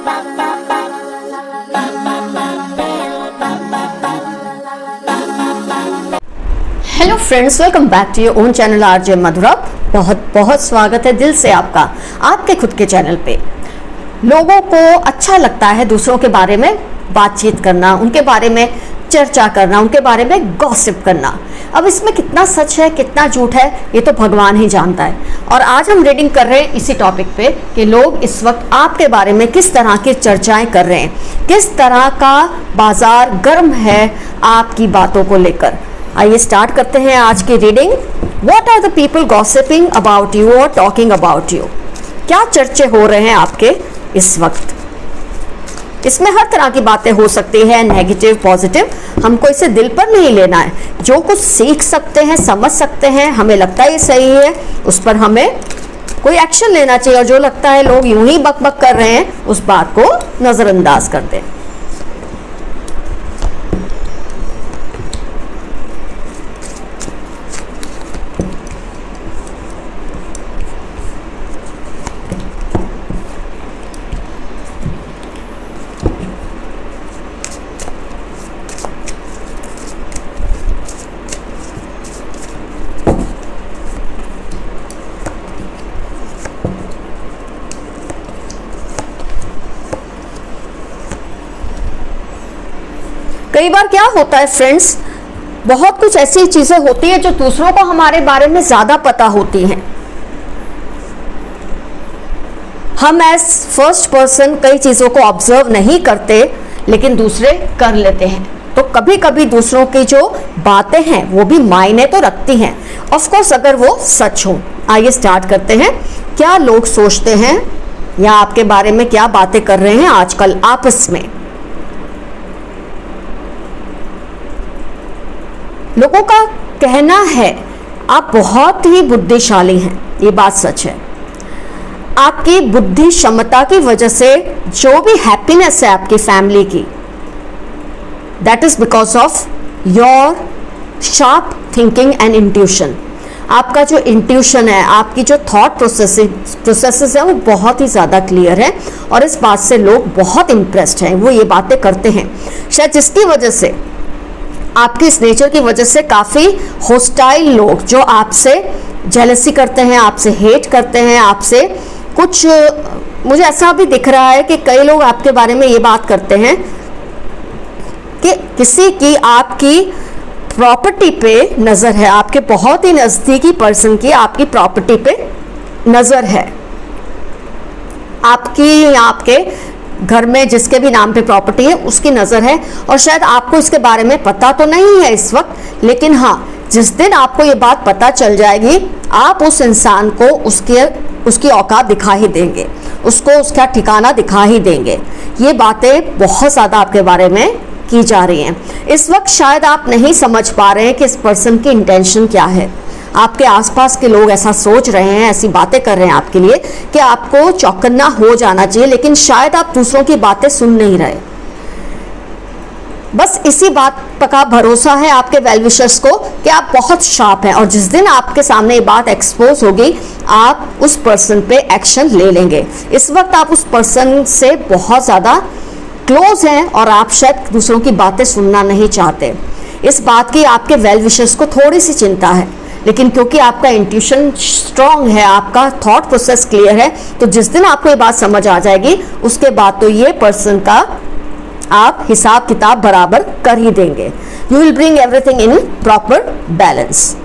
Hello friends, welcome back to your own channel RJ Madhura. बहुत बहुत स्वागत है दिल से आपका आपके खुद के चैनल पे। लोगों को अच्छा लगता है दूसरों के बारे में बातचीत करना, उनके बारे में चर्चा करना, उनके बारे में गॉसिप करना। अब इसमें कितना सच है कितना झूठ है ये तो भगवान ही जानता है। और आज हम रीडिंग कर रहे हैं इसी टॉपिक पे कि लोग इस वक्त आपके बारे में किस तरह की चर्चाएं कर रहे हैं, किस तरह का बाजार गर्म है आपकी बातों को लेकर। आइए स्टार्ट करते हैं आज की reading. What are the people gossiping about you और टॉकिंग अबाउट यू। क्या चर्चे हो रहे हैं आपके इस वक्त। इसमें हर तरह की बातें हो सकती है, नेगेटिव पॉजिटिव। हमको इसे दिल पर नहीं लेना है। जो कुछ सीख सकते हैं, समझ सकते हैं, हमें लगता है ये सही है, उस पर हमें कोई एक्शन लेना चाहिए। और जो लगता है लोग यूं ही बक बक कर रहे हैं उस बात को नजरअंदाज कर दें। कई बार क्या होता है फ्रेंड्स, बहुत कुछ ऐसी चीजें होती है जो दूसरों को हमारे बारे में ज्यादा पता होती हैं। हम एज फर्स्ट पर्सन कई चीजों को ऑब्जर्व नहीं करते, लेकिन दूसरे कर लेते हैं। तो कभी कभी दूसरों की जो बातें हैं वो भी मायने तो रखती हैं, ऑफ कोर्स अगर वो सच हो। आइए स्टार्ट करते हैं। क्या लोग सोचते हैं या आपके बारे में क्या बातें कर रहे हैं आजकल आपस में। लोगों का कहना है आप बहुत ही बुद्धिशाली हैं, ये बात सच है। आपकी बुद्धि क्षमता की वजह से जो भी हैप्पीनेस है आपकी फैमिली की, that is because of your sharp thinking and intuition. आपका जो इंट्यूशन है, आपकी जो थॉट प्रोसेसेस है वो बहुत ही ज़्यादा क्लियर है और इस बात से लोग बहुत इम्प्रेस्ड हैं। वो ये बातें करते हैं शायद जिसकी वजह से, आपके इस नेचर की वजह से काफ़ी होस्टाइल लोग जो आपसे जेलसी करते हैं, आपसे हेट करते हैं, आपसे कुछ, मुझे ऐसा भी दिख रहा है कि कई लोग आपके बारे में ये बात करते हैं कि किसी की आपकी प्रॉपर्टी पे नज़र है, आपके बहुत ही नज़दीकी पर्सन की आपकी प्रॉपर्टी पे नज़र है, आपकी या आपके घर में जिसके भी नाम पे प्रॉपर्टी है उसकी नज़र है। और शायद आपको इसके बारे में पता तो नहीं है इस वक्त, लेकिन हाँ, जिस दिन आपको ये बात पता चल जाएगी आप उस इंसान को उसकी औकात दिखा ही देंगे, उसको उसका ठिकाना दिखा ही देंगे। ये बातें बहुत ज़्यादा आपके बारे में की जा रही हैं इस वक्त। शायद आप नहीं समझ पा रहे हैं कि इस पर्सन की इंटेंशन क्या है। आपके आसपास के लोग ऐसा सोच रहे हैं, ऐसी बातें कर रहे हैं आपके लिए कि आपको चौकन्ना हो जाना चाहिए, लेकिन शायद आप दूसरों की बातें सुन नहीं रहे। बस इसी बात का भरोसा है आपके वेल विशर्स को कि आप बहुत शार्प हैं और जिस दिन आपके सामने ये बात एक्सपोज होगी आप उस पर्सन पे एक्शन ले लेंगे। इस वक्त आप उस पर्सन से बहुत ज़्यादा क्लोज हैं और आप शायद दूसरों की बातें सुनना नहीं चाहते। इस बात की आपके वेल विशर्स को थोड़ी सी चिंता है, लेकिन क्योंकि आपका इंट्यूशन स्ट्रांग है, आपका थॉट प्रोसेस क्लियर है, तो जिस दिन आपको ये बात समझ आ जाएगी उसके बाद तो ये पर्सन का आप हिसाब किताब बराबर कर ही देंगे। You will bring everything in proper balance.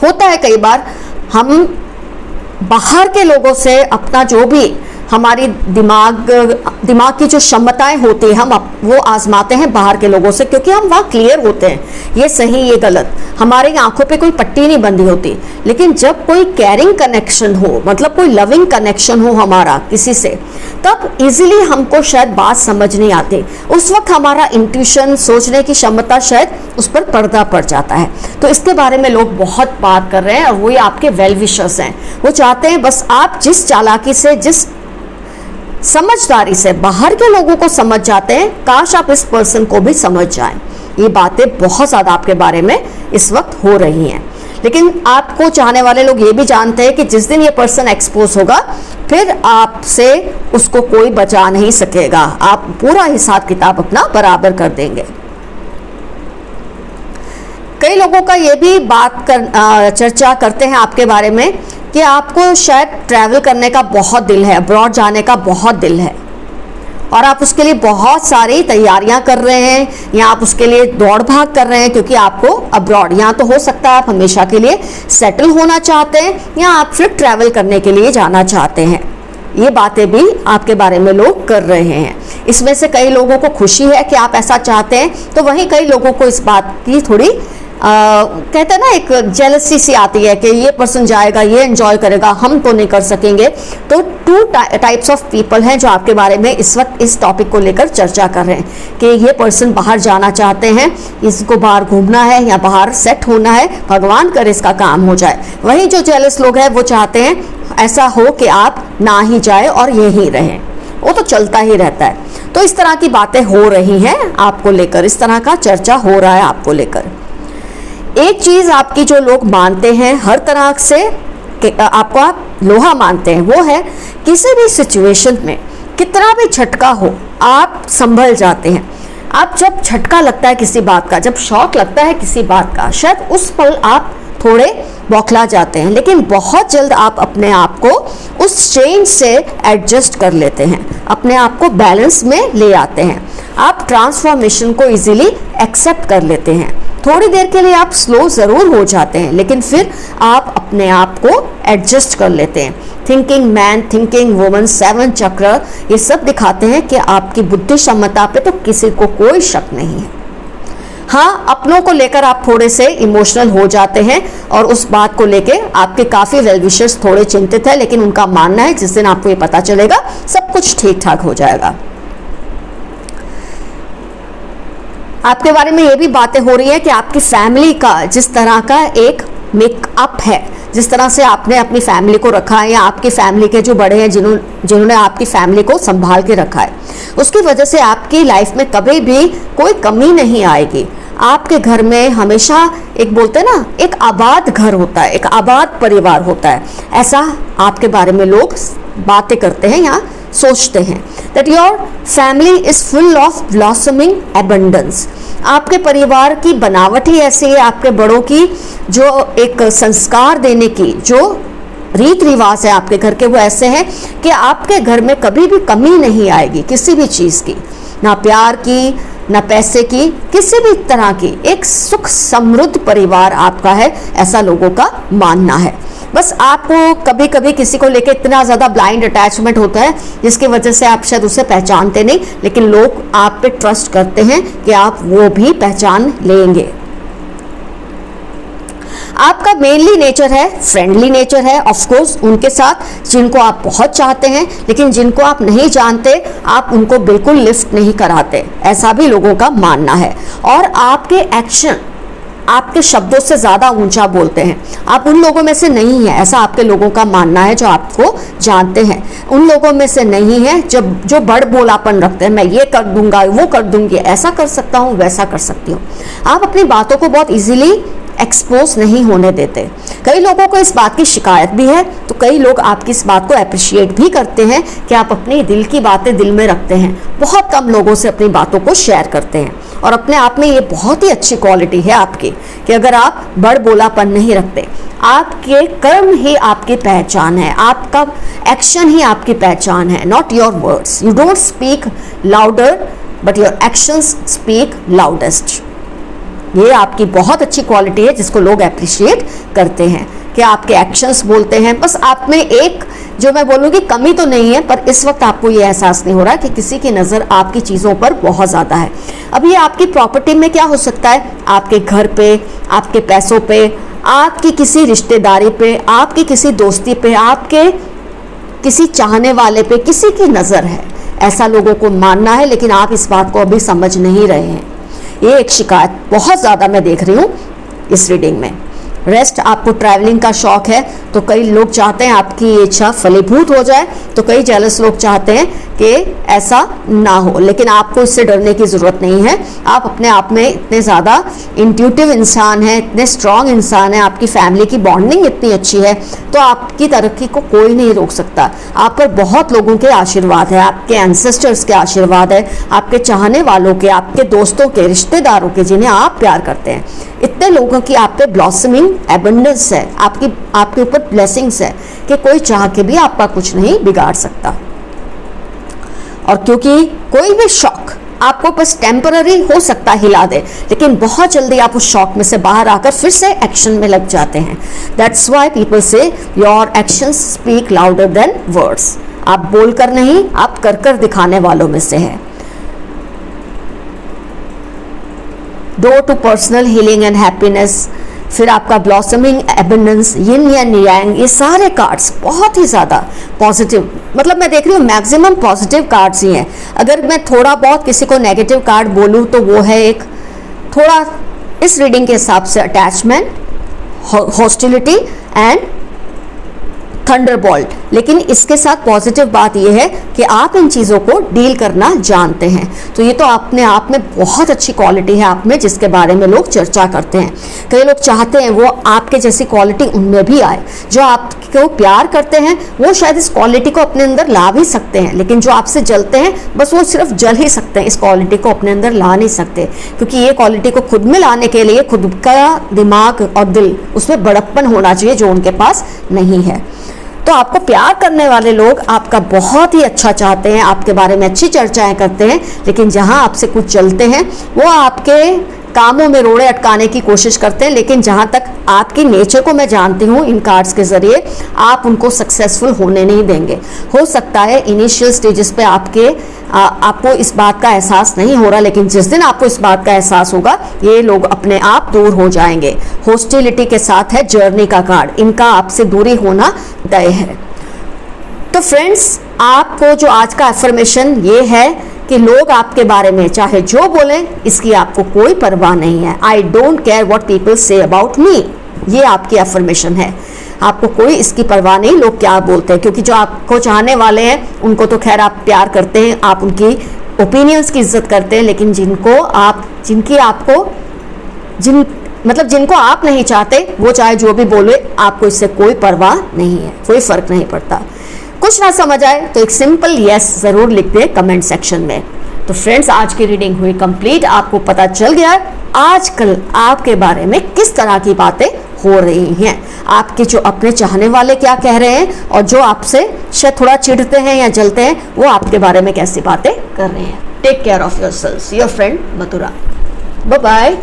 होता है कई बार हम बाहर के लोगों से अपना जो भी हमारी दिमाग की जो क्षमताएं होती है हम वो आजमाते हैं बाहर के लोगों से, क्योंकि हम वहाँ क्लियर होते हैं, ये सही ये गलत, हमारी आंखों पे कोई पट्टी नहीं बंधी होती। लेकिन जब कोई कैरिंग कनेक्शन हो, मतलब कोई लविंग कनेक्शन हो हमारा किसी से, तब इजीली हमको शायद बात समझ नहीं आती। उस वक्त हमारा इंट्यूशन, सोचने की क्षमता शायद उस पर पर्दा पड़ जाता है। तो इसके बारे में लोग बहुत बात कर रहे हैं और वही आपके वेल विशर्स हैं। वो चाहते हैं बस आप जिस चालाकी से, जिस समझदारी से बाहर के लोगों को समझ जाते हैं, काश आप इस पर्सन को भी समझ जाएं। ये बातें बहुत ज़्यादा आपके बारे में इस वक्त हो रही हैं, लेकिन आपको चाहने वाले लोग ये भी जानते हैं कि जिस दिन ये पर्सन एक्सपोज होगा फिर आपसे उसको कोई बचा नहीं सकेगा, आप पूरा हिसाब किताब अपना बराबर कर देंगे। कई लोगों का ये भी चर्चा करते हैं आपके बारे में कि आपको शायद ट्रैवल करने का बहुत दिल है, अब्रॉड जाने का बहुत दिल है और आप उसके लिए बहुत सारी तैयारियां कर रहे हैं या आप उसके लिए दौड़ भाग कर रहे हैं, क्योंकि आपको अब्रॉड, यहाँ तो हो सकता है आप हमेशा के लिए सेटल होना चाहते हैं या आप फिर ट्रैवल करने के लिए जाना चाहते हैं। ये बातें भी आपके बारे में लोग कर रहे हैं। इसमें से कई लोगों को खुशी है कि आप ऐसा चाहते हैं, तो वहीं कई लोगों को इस बात की थोड़ी कहते हैं ना, एक जेलसी सी आती है कि ये पर्सन जाएगा, ये एंजॉय करेगा, हम तो नहीं कर सकेंगे। तो 2 टाइप्स ऑफ पीपल हैं जो आपके बारे में इस वक्त इस टॉपिक को लेकर चर्चा कर रहे हैं कि ये पर्सन बाहर जाना चाहते हैं, इसको बाहर घूमना है या बाहर सेट होना है, भगवान करे इसका काम हो जाए। वहीं जो जेलस लोग हैं वो चाहते हैं ऐसा हो कि आप ना ही जाए और यहीं रहें, वो तो चलता ही रहता है। तो इस तरह की बातें हो रही हैं आपको लेकर, इस तरह का चर्चा हो रहा है आपको लेकर। एक चीज आपकी जो लोग मानते हैं हर तरह से आपको आप लोहा मानते हैं, वो है किसी भी सिचुएशन में कितना भी झटका हो आप संभल जाते हैं। आप जब झटका लगता है किसी बात का, जब शॉक लगता है किसी बात का, शायद उस पल आप थोड़े बौखला जाते हैं, लेकिन बहुत जल्द आप अपने आप को उस चेंज से एडजस्ट कर लेते हैं, अपने आप को बैलेंस में ले आते हैं। आप ट्रांसफॉर्मेशन को इजीली एक्सेप्ट कर लेते हैं। थोड़ी देर के लिए आप स्लो ज़रूर हो जाते हैं, लेकिन फिर आप अपने आप को एडजस्ट कर लेते हैं। थिंकिंग मैन, थिंकिंग वुमन, 7 चक्र, ये सब दिखाते हैं कि आपकी बुद्धि क्षमता पे तो किसी को कोई शक नहीं है। हाँ, अपनों को लेकर आप थोड़े से इमोशनल हो जाते हैं और उस बात को लेकर आपके काफ़ी वेल विशर्स थोड़े चिंतित है, लेकिन उनका मानना है जिस दिन आपको ये पता चलेगा सब कुछ ठीक ठाक हो जाएगा। आपके बारे में ये भी बातें हो रही है कि आपकी फैमिली का जिस तरह का एक मेकअप है, जिस तरह से आपने अपनी फैमिली को रखा है या आपकी फैमिली के जो बड़े हैं जिन्होंने आपकी फैमिली को संभाल के रखा है, उसकी वजह से आपकी लाइफ में कभी भी कोई कमी नहीं आएगी। आपके घर में हमेशा एक बोलते हैं ना, एक आबाद घर होता है, एक आबाद परिवार होता है, ऐसा आपके बारे में लोग बातें करते हैं या सोचते हैं। That your family is full of blossoming abundance. आपके परिवार की बनावट ही ऐसी है, आपके बड़ों की जो एक संस्कार देने की जो रीत रिवाज है आपके घर के, वो ऐसे हैं कि आपके घर में कभी भी कमी नहीं आएगी किसी भी चीज़ की, ना प्यार की, ना पैसे की, किसी भी तरह की। एक सुख समृद्ध परिवार आपका है, ऐसा लोगों का मानना है। बस आपको कभी कभी किसी को लेकर इतना ज़्यादा ब्लाइंड अटैचमेंट होता है जिसकी वजह से आप शायद उसे पहचानते नहीं, लेकिन लोग आप पे ट्रस्ट करते हैं कि आप वो भी पहचान लेंगे। आपका मेनली नेचर है फ्रेंडली नेचर है, ऑफ कोर्स उनके साथ जिनको आप बहुत चाहते हैं, लेकिन जिनको आप नहीं जानते आप उनको बिल्कुल लिफ्ट नहीं कराते, ऐसा भी लोगों का मानना है। और आपके एक्शन आपके शब्दों से ज़्यादा ऊंचा बोलते हैं। आप उन लोगों में से नहीं है, ऐसा आपके लोगों का मानना है जो आपको जानते हैं। उन लोगों में से नहीं है जो बड़ बोलापन रखते हैं, मैं ये कर दूंगा, वो कर दूंगी, ऐसा कर सकता हूँ, वैसा कर सकती हूँ। आप अपनी बातों को बहुत इजीली एक्सपोज नहीं होने देते। कई लोगों को इस बात की शिकायत भी है, तो कई लोग आपकी इस बात को अप्रिशिएट भी करते हैं कि आप अपनी दिल की बातें दिल में रखते हैं। बहुत कम लोगों से अपनी बातों को शेयर करते हैं और अपने आप में ये बहुत ही अच्छी क्वालिटी है आपकी कि अगर आप बड़ बोलापन नहीं रखते, आपके कर्म ही आपकी पहचान है, आपका एक्शन ही आपकी पहचान है, not your words. You don't speak louder but your actions speak loudest. ये आपकी बहुत अच्छी क्वालिटी है जिसको लोग अप्रिशिएट करते हैं कि आपके एक्शंस बोलते हैं। बस आप में एक जो मैं बोलूँगी कमी तो नहीं है, पर इस वक्त आपको ये एहसास नहीं हो रहा कि किसी की नज़र आपकी चीज़ों पर बहुत ज़्यादा है। अब ये आपकी प्रॉपर्टी में क्या हो सकता है, आपके घर पे, आपके पैसों पे, आपकी किसी रिश्तेदारी पे, आपकी किसी दोस्ती पे, आपके किसी चाहने वाले पे किसी की नज़र है, ऐसा लोगों को मानना है, लेकिन आप इस बात को अभी समझ नहीं रहे हैं। ये एक शिकायत बहुत ज़्यादा मैं देख रही हूँ इस रीडिंग में रेस्ट, आपको ट्रैवलिंग का शौक है तो कई लोग चाहते हैं आपकी ये इच्छा फलीभूत हो जाए, तो कई जेलस लोग चाहते हैं कि ऐसा ना हो, लेकिन आपको इससे डरने की ज़रूरत नहीं है। आप अपने आप में इतने ज़्यादा इंट्यूटिव इंसान हैं, इतने स्ट्रॉन्ग इंसान हैं, आपकी फैमिली की बॉन्डिंग इतनी अच्छी है, तो आपकी तरक्की को कोई नहीं रोक सकता। आप पर बहुत लोगों के आशीर्वाद है, आपके एंसेस्टर्स के आशीर्वाद है, आपके चाहने वालों के, आपके दोस्तों के, रिश्तेदारों के, जिन्हें आप प्यार करते हैं, इतने लोगों की आप पे ब्लॉसमिंग एबंडेंस है, आपके ऊपर ब्लेसिंग्स है कि कोई चाह के भी आपका कुछ नहीं बिगाड़ सकता। और क्योंकि कोई भी शौक आपको बस टेम्पररी हो सकता हिला दे, लेकिन बहुत जल्दी आप उस शौक में से बाहर आकर फिर से एक्शन में लग जाते हैं। दैट्स वाई पीपल से your actions speak louder than words. आप बोलकर नहीं, आप कर कर दिखाने वालों में से है। Door to personal healing and happiness, फिर आपका blossoming abundance, yin and yang, ये सारे कार्ड्स बहुत ही ज़्यादा पॉजिटिव, मतलब मैं देख रही हूँ मैक्सिमम पॉजिटिव कार्ड्स ही हैं। अगर मैं थोड़ा बहुत किसी को नेगेटिव कार्ड बोलूँ तो वो है एक थोड़ा इस रीडिंग के हिसाब से अटैचमेंट, हॉस्टिलिटी एंड थंडरबोल्ट। लेकिन इसके साथ पॉजिटिव बात यह है कि आप इन चीज़ों को डील करना जानते हैं, तो ये तो अपने आप में बहुत अच्छी क्वालिटी है आप में, जिसके बारे में लोग चर्चा करते हैं। कई लोग चाहते हैं वो आपके जैसी क्वालिटी उनमें भी आए। जो आपको प्यार करते हैं वो शायद इस क्वालिटी को अपने अंदर ला भी सकते हैं, लेकिन जो आपसे जलते हैं बस वो सिर्फ जल ही सकते हैं, इस क्वालिटी को अपने अंदर ला नहीं सकते, क्योंकि ये क्वालिटी को खुद में लाने के लिए खुद का दिमाग और दिल, उसमें बड़प्पन होना चाहिए जो उनके पास नहीं है। तो आपको प्यार करने वाले लोग आपका बहुत ही अच्छा चाहते हैं, आपके बारे में अच्छी चर्चाएं करते हैं, लेकिन जहां आपसे कुछ चलते हैं वो आपके कामों में रोड़े अटकाने की कोशिश करते हैं। लेकिन जहां तक आपकी नेचर को मैं जानती हूँ इन कार्ड्स के ज़रिए, आप उनको सक्सेसफुल होने नहीं देंगे। हो सकता है इनिशियल स्टेजेस पे आपको इस बात का एहसास नहीं हो रहा, लेकिन जिस दिन आपको इस बात का एहसास होगा ये लोग अपने आप दूर हो जाएंगे। हॉस्टिलिटी के साथ है जर्नी का कार्ड, इनका आपसे दूरी होना तय है। तो फ्रेंड्स, आपको जो आज का अफर्मेशन ये है कि लोग आपके बारे में चाहे जो बोलें, इसकी आपको कोई परवाह नहीं है। I don't care what people say about me, ये आपकी अफर्मेशन है। आपको कोई इसकी परवाह नहीं लोग क्या बोलते हैं, क्योंकि जो आपको चाहने वाले हैं उनको तो खैर आप प्यार करते हैं, आप उनकी ओपिनियंस की इज्जत करते हैं, लेकिन जिनको आप नहीं चाहते वो चाहे जो भी बोले, आपको इससे कोई परवाह नहीं है, कोई फर्क नहीं पड़ता। कुछ ना समझ आए तो एक सिंपल यस जरूर लिख दें कमेंट सेक्शन में। तो फ्रेंड्स, आज की रीडिंग हुई कंप्लीट। आपको पता चल गया आजकल आपके बारे में किस तरह की बातें हो रही हैं, आपके जो अपने चाहने वाले क्या कह रहे हैं, और जो आपसे शायद थोड़ा चिढ़ते हैं या जलते हैं वो आपके बारे में कैसी बातें कर रहे हैं। Take care of yourselves, your friend Mathura. Bye bye.